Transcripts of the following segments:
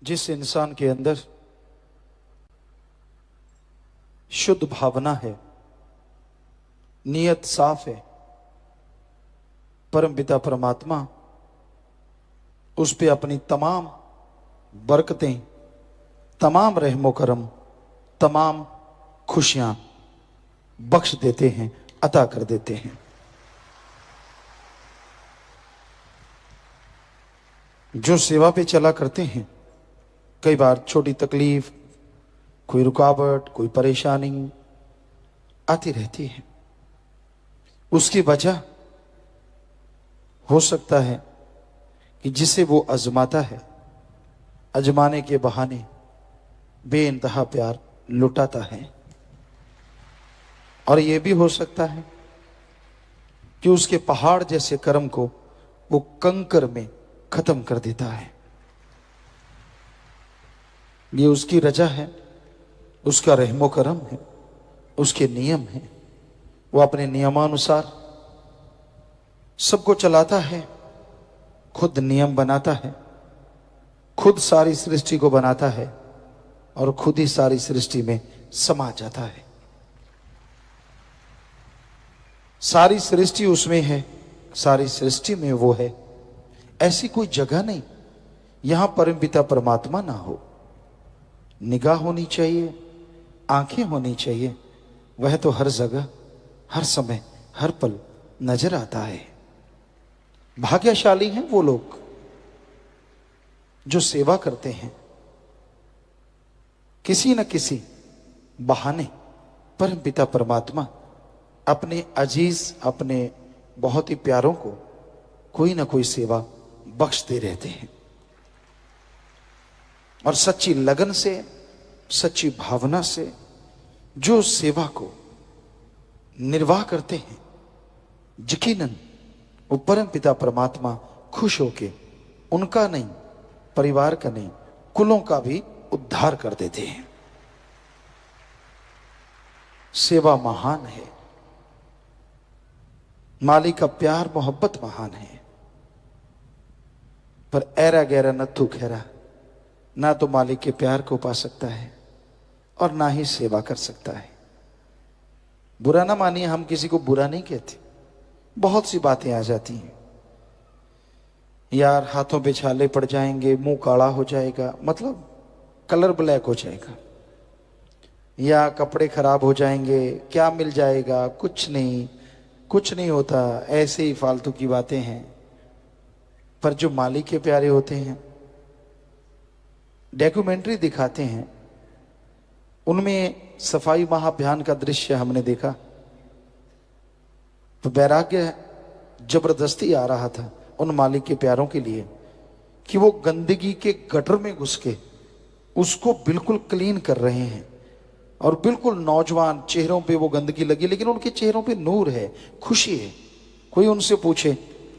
जिस इंसान के अंदर शुद्ध भावना है, नियत साफ है, परम पिता परमात्मा उस पे अपनी तमाम बरकतें, तमाम रहमो करम, तमाम खुशियां बख्श देते हैं, अता कर देते हैं। जो सेवा पे चला करते हैं, कई बार छोटी तकलीफ, कोई रुकावट, कोई परेशानी आती रहती है। उसकी वजह हो सकता है कि जिसे वो आजमाता है, आजमाने के बहाने बेइंतहा प्यार लुटाता है। और यह भी हो सकता है कि उसके पहाड़ जैसे कर्म को वो कंकर में खत्म कर देता है। ये उसकी रजा है, उसका रहमो करम है, उसके नियम है। वो अपने नियमानुसार सबको चलाता है, खुद नियम बनाता है, खुद सारी सृष्टि को बनाता है और खुद ही सारी सृष्टि में समा जाता है। सारी सृष्टि उसमें है, सारी सृष्टि में वो है। ऐसी कोई जगह नहीं यहां परमपिता परमात्मा ना हो। निगाह होनी चाहिए, आंखें होनी चाहिए। वह तो हर जगह, हर समय, हर पल नजर आता है। भाग्यशाली हैं वो लोग जो सेवा करते हैं। किसी न किसी बहाने परमपिता परमात्मा अपने अजीज, अपने बहुत ही प्यारों को कोई ना कोई सेवा बख्शते रहते हैं। और सच्ची लगन से, सच्ची भावना से जो सेवा को निर्वाह करते हैं, यकीनन वो परम पिता परमात्मा खुश होके उनका नहीं, परिवार का नहीं, कुलों का भी उद्धार कर देते हैं। सेवा महान है, मालिक का प्यार मोहब्बत महान है। पर ऐरा गैरा नत्थु खैरा ना तो मालिक के प्यार को पा सकता है और ना ही सेवा कर सकता है। बुरा ना मानिए, हम किसी को बुरा नहीं कहते। बहुत सी बातें आ जाती हैं, यार हाथों पे छाले पड़ जाएंगे, मुंह काला हो जाएगा, मतलब कलर ब्लैक हो जाएगा, या कपड़े खराब हो जाएंगे, क्या मिल जाएगा, कुछ नहीं, कुछ नहीं होता, ऐसे ही फालतू की बातें हैं। पर जो मालिक के प्यारे होते हैं, डॉक्यूमेंट्री दिखाते हैं, उनमें सफाई महाअभियान का दृश्य हमने देखा तो वैराग्य जबरदस्ती आ रहा था उन मालिक के प्यारों के लिए कि वो गंदगी के गटर में घुस के उसको बिल्कुल क्लीन कर रहे हैं। और बिल्कुल नौजवान चेहरों पे वो गंदगी लगी, लेकिन उनके चेहरों पे नूर है, खुशी है। कोई उनसे पूछे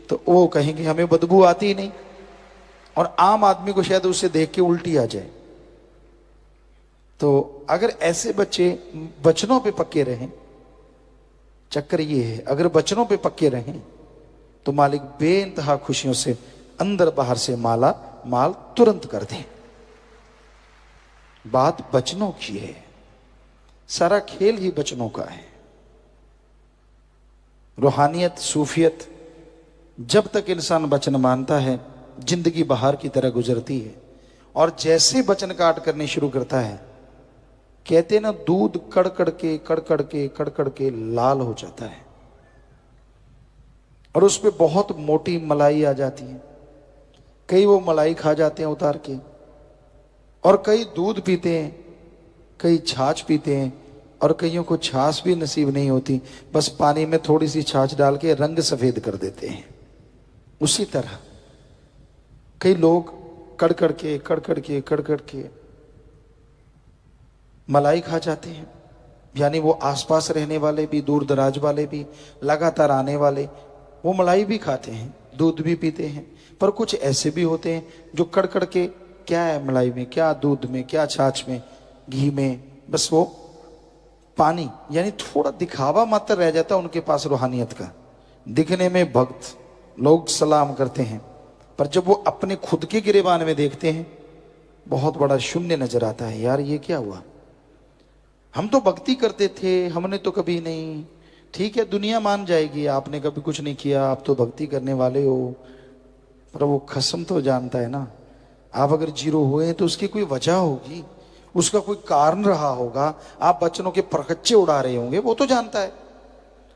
तो वो कहेंगे हमें बदबू आती ही नहीं। और आम आदमी को शायद उसे देख के उल्टी आ जाए। तो अगर ऐसे बच्चे वचनों पे पक्के रहें, चक्कर ये है, अगर वचनों पे पक्के रहें तो मालिक बेइंतहा खुशियों से अंदर बाहर से माला माल तुरंत कर दें। बात वचनों की है, सारा खेल ही वचनों का है। रूहानियत, सूफियत, जब तक इंसान वचन मानता है, जिंदगी बहार की तरह गुजरती है। और जैसे वचन काट करने शुरू करता है, कहते ना दूध कड़कड़ के लाल हो जाता है और उस पे बहुत मोटी मलाई आ जाती है। कई वो मलाई खा जाते हैं उतार के, और कई दूध पीते हैं, कई छाछ पीते हैं, और कईयों को छाछ भी नसीब नहीं होती, बस पानी में थोड़ी सी छाछ डाल के रंग सफेद कर देते हैं। उसी तरह कई लोग कड़कड़ के मलाई खा जाते हैं। यानी वो आसपास रहने वाले भी, दूर दराज वाले भी, लगातार आने वाले, वो मलाई भी खाते हैं, दूध भी पीते हैं। पर कुछ ऐसे भी होते हैं जो कड़कड़ के, क्या है मलाई में, क्या दूध में, क्या छाछ में, घी में, बस वो पानी, यानी थोड़ा दिखावा मात्र रह जाता है उनके पास रूहानियत का। दिखने में भक्त, लोग सलाम करते हैं, पर जब वो अपने खुद के गिरेबान में देखते हैं बहुत बड़ा शून्य नजर आता है। यार ये क्या हुआ, हम तो भक्ति करते थे, हमने तो कभी नहीं। ठीक है, दुनिया मान जाएगी आपने कभी कुछ नहीं किया, आप तो भक्ति करने वाले हो, पर वो खस्म तो जानता है ना, आप अगर जीरो हुए तो उसकी कोई वजह होगी, उसका कोई कारण रहा होगा, आप बच्चों के परखच्चे उड़ा रहे होंगे, वो तो जानता है।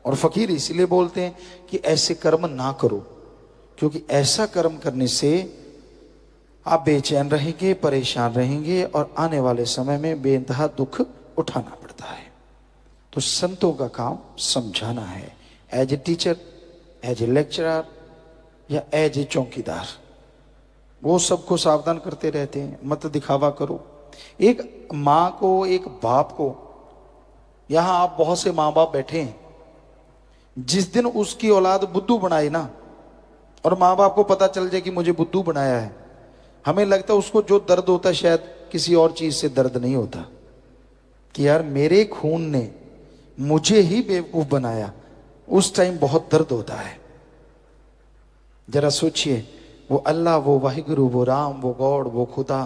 और फकीर इसीलिए बोलते हैं कि ऐसे कर्म ना करो, क्योंकि ऐसा कर्म करने से आप बेचैन रहेंगे, परेशान रहेंगे और आने वाले समय में बेइंतहा दुख उठाना पड़ता है। तो संतों का काम समझाना है, as a teacher, as a lecturer या एज ए चौकीदार, वो सबको सावधान करते रहते हैं, मत दिखावा करो। एक माँ को, एक बाप को, यहां आप बहुत से माँ बाप बैठे हैं, जिस दिन उसकी औलाद बुद्धू बनाए ना, और माँ बाप को पता चल जाए कि मुझे बुद्धू बनाया है, हमें लगता है उसको जो दर्द होता है शायद किसी और चीज से दर्द नहीं होता, कि यार मेरे खून ने मुझे ही बेवकूफ बनाया। उस टाइम बहुत दर्द होता है। जरा सोचिए, वो अल्लाह, वो वाहिगुरु, वो राम, वो गॉड, वो खुदा,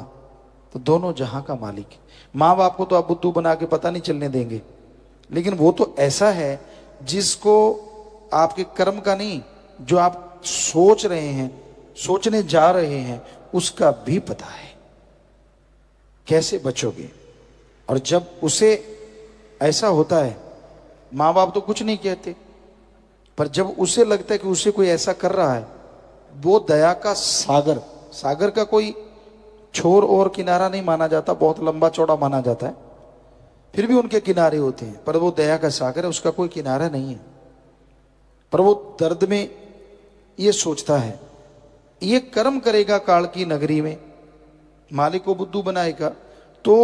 तो दोनों जहां का मालिक है। माँ बाप को तो आप बुद्धू बना के पता नहीं चलने देंगे, लेकिन वो तो ऐसा है जिसको आपके कर्म का नहीं, जो आप सोच रहे हैं, सोचने जा रहे हैं, उसका भी पता है। कैसे बचोगे? और जब उसे ऐसा होता है, माँ बाप तो कुछ नहीं कहते, पर जब उसे लगता है कि उसे कोई ऐसा कर रहा है, वो दया का सागर, सागर का कोई छोर और किनारा नहीं माना जाता, बहुत लंबा चौड़ा माना जाता है, फिर भी उनके किनारे होते हैं, पर वो दया का सागर है, उसका कोई किनारा नहीं है। पर वो दर्द में ये सोचता है, ये कर्म करेगा काल की नगरी में, मालिक को बुद्धू बनाएगा तो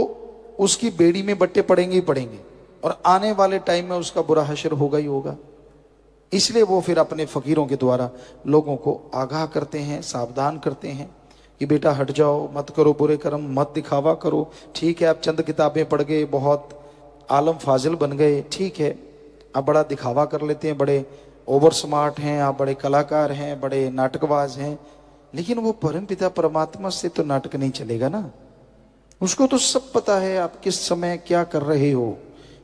उसकी बेड़ी में बट्टे पड़ेंगे ही पड़ेंगे, और आने वाले टाइम में उसका बुरा हश्र होगा ही होगा। इसलिए वो फिर अपने फकीरों के द्वारा लोगों को आगाह करते हैं, सावधान करते हैं कि बेटा हट जाओ, मत करो बुरे कर्म, मत दिखावा करो। ठीक है, आप चंद किताबें पढ़ गए, बहुत आलम फाजिल बन गए, ठीक है, आप बड़ा दिखावा कर लेते हैं, बड़े ओवर स्मार्ट हैं, आप बड़े कलाकार हैं, बड़े नाटकबाज हैं, लेकिन वो परमपिता परमात्मा से तो नाटक नहीं चलेगा ना। उसको तो सब पता है आप किस समय क्या कर रहे हो,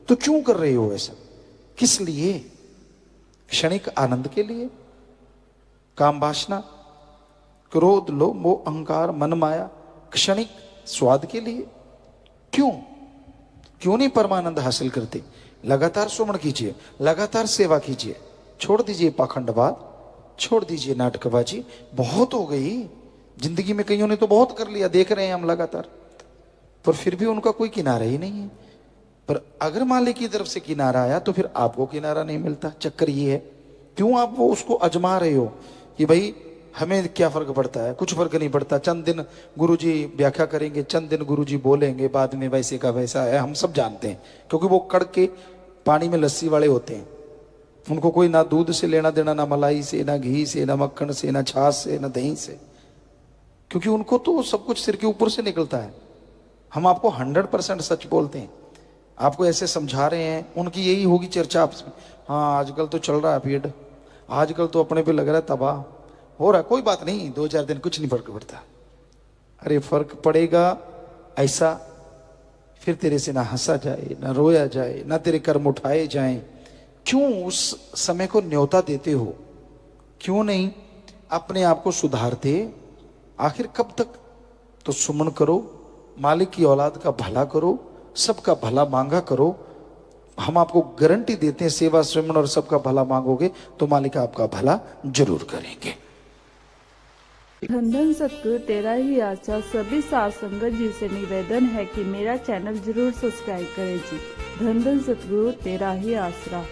तो क्यों कर रहे हो ऐसा, किस लिए? क्षणिक आनंद के लिए? काम वासना, क्रोध, लोभ, मोह, अहंकार, मन माया, क्षणिक स्वाद के लिए? क्यों नहीं परमानंद हासिल करते? लगातार सुमन कीजिए, लगातार सेवा कीजिए, छोड़ दीजिए पाखंडवाद, छोड़ दीजिए नाटकबाजी, बहुत हो गई जिंदगी में। कईयों ने तो बहुत कर लिया, देख रहे हैं हम लगातार, पर फिर भी उनका कोई किनारा ही नहीं है। पर अगर मालिक की तरफ से किनारा आया तो फिर आपको किनारा नहीं मिलता। चक्कर ये है, क्यों आप वो उसको अजमा रहे हो कि भाई हमें क्या फर्क पड़ता है? कुछ फर्क नहीं पड़ता, चंद दिन गुरुजी व्याख्या करेंगे, चंद दिन गुरुजी बोलेंगे, बाद में वैसे का वैसा है, हम सब जानते हैं, क्योंकि वो कड़के पानी में लस्सी वाले होते हैं। उनको कोई ना दूध से लेना देना, ना मलाई से, ना घी से, ना मक्खन से, ना छाछ से, ना दही से, क्योंकि उनको तो सब कुछ सिर के ऊपर से निकलता है। हम आपको 100% सच बोलते हैं, आपको ऐसे समझा रहे हैं, उनकी यही होगी चर्चा आपस में, हाँ आजकल तो चल रहा है पीड़, आजकल तो अपने पे लग रहा है तबाह हो रहा है, कोई बात नहीं, 2-4 दिन कुछ नहीं फर्क पड़ता। अरे फर्क पड़ेगा ऐसा, फिर तेरे से ना हंसा जाए, ना रोया जाए, ना तेरे कर्म उठाए जाएं। क्यों उस समय को न्योता देते हो? क्यों नहीं अपने आप को सुधारते? आखिर कब तक? तो सुमन करो, मालिक की औलाद का भला करो, सबका भला मांगा करो। हम आपको गारंटी देते हैं, सेवा सुमन और सबका भला मांगोगे तो मालिक आपका भला जरूर करेंगे। धन धन सतगुरु तेरा ही आशा सभी साथ संगत जी से निवेदन है कि मेरा चैनल जरूर सब्सक्राइब करें जी। धन धन सतगुरु तेरा ही आसरा।